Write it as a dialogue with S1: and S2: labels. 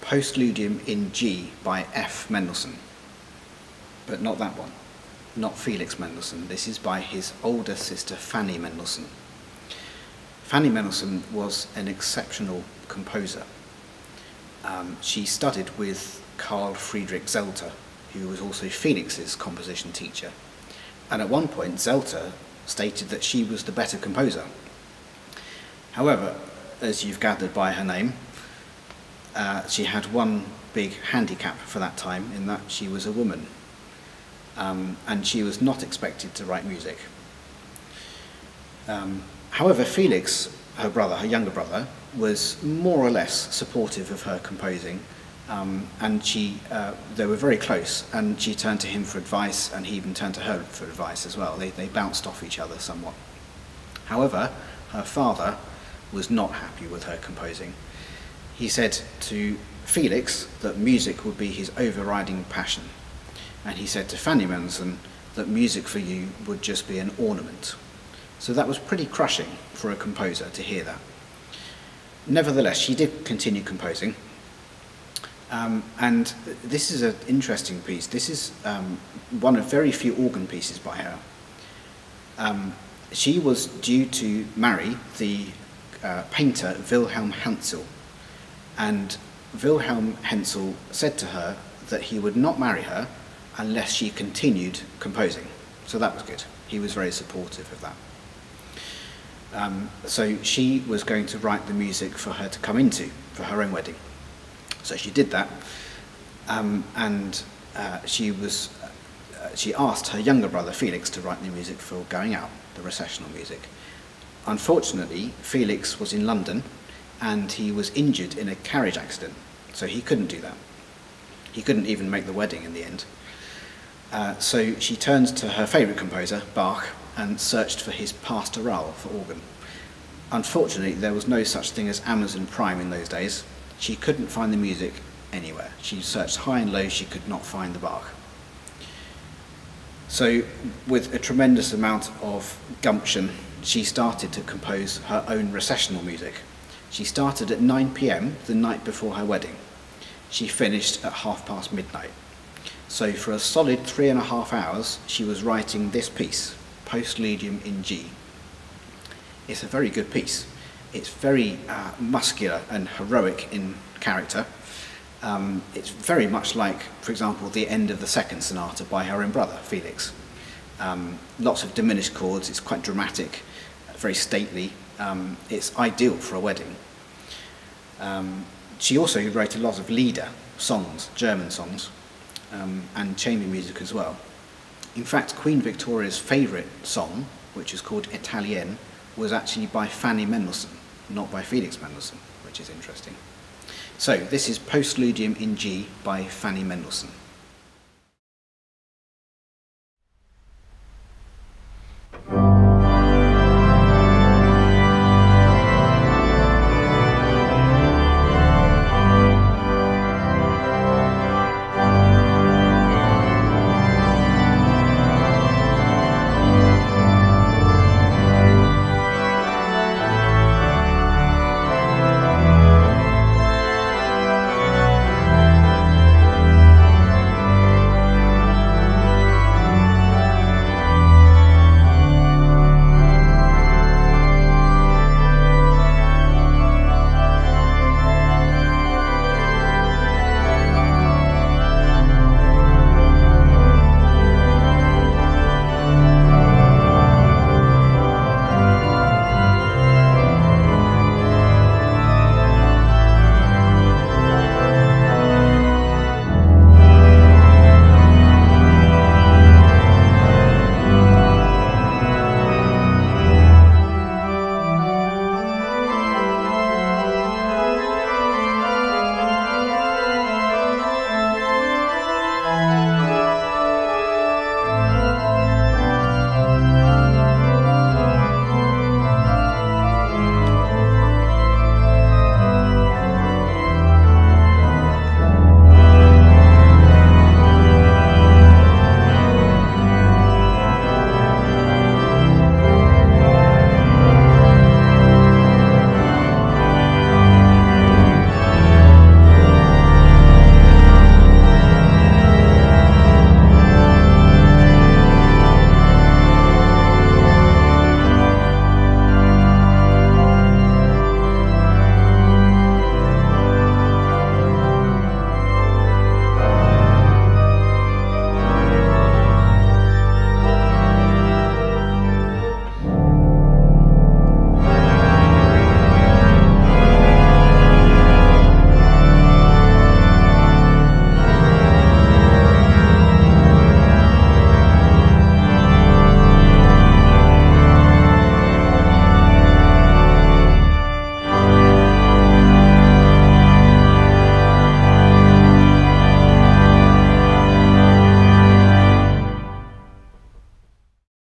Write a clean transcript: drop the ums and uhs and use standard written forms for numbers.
S1: Postludium in G by F. Mendelssohn, but not that one, not Felix Mendelssohn. This is by his older sister Fanny Mendelssohn. Fanny Mendelssohn was an exceptional composer. She studied with Carl Friedrich Zelter, who was also Felix's composition teacher. And at one point, Zelter stated that she was the better composer. However, as you've gathered by her name, she had one big handicap for that time, in that she was a woman. And she was not expected to write music. However, Felix, her brother, her younger brother, was more or less supportive of her composing, and they were very close, and she turned to him for advice, and he even turned to her for advice as well. They bounced off each other somewhat. However, her father was not happy with her composing. He said to Felix that music would be his overriding passion, and he said to Fanny Mendelssohn that music for you would just be an ornament. So that was pretty crushing for a composer to hear that. Nevertheless, she did continue composing, and this is an interesting piece. This is one of very few organ pieces by her. She was due to marry the painter Wilhelm Hensel, and Wilhelm Hensel said to her that he would not marry her unless she continued composing. So that was good. He was very supportive of that. So she was going to write the music for her to come into for her own wedding. So she did that, and she asked her younger brother Felix to write the music for Going Out, the recessional music. Unfortunately, Felix was in London and he was injured in a carriage accident, so he couldn't do that. He couldn't even make the wedding in the end. So she turned to her favourite composer, Bach, and searched for his Pastoral for organ. Unfortunately, there was no such thing as Amazon Prime in those days. She couldn't find the music anywhere. She searched high and low, she could not find the Bach. So, with a tremendous amount of gumption, she started to compose her own recessional music. She started at 9 p.m. the night before her wedding. She finished at midnight. So for a solid 3.5 hours, she was writing this piece, Postludium in G. It's a very good piece. It's very muscular and heroic in character. It's very much like, for example, the end of the second sonata by her own brother, Felix. Lots of diminished chords, it's quite dramatic, very stately. It's ideal for a wedding. She also wrote a lot of Lieder songs, German songs, and chamber music as well. In fact, Queen Victoria's favourite song, which is called Italienne, was actually by Fanny Mendelssohn, not by Felix Mendelssohn, which is interesting. So this is Postludium in G by Fanny Mendelssohn.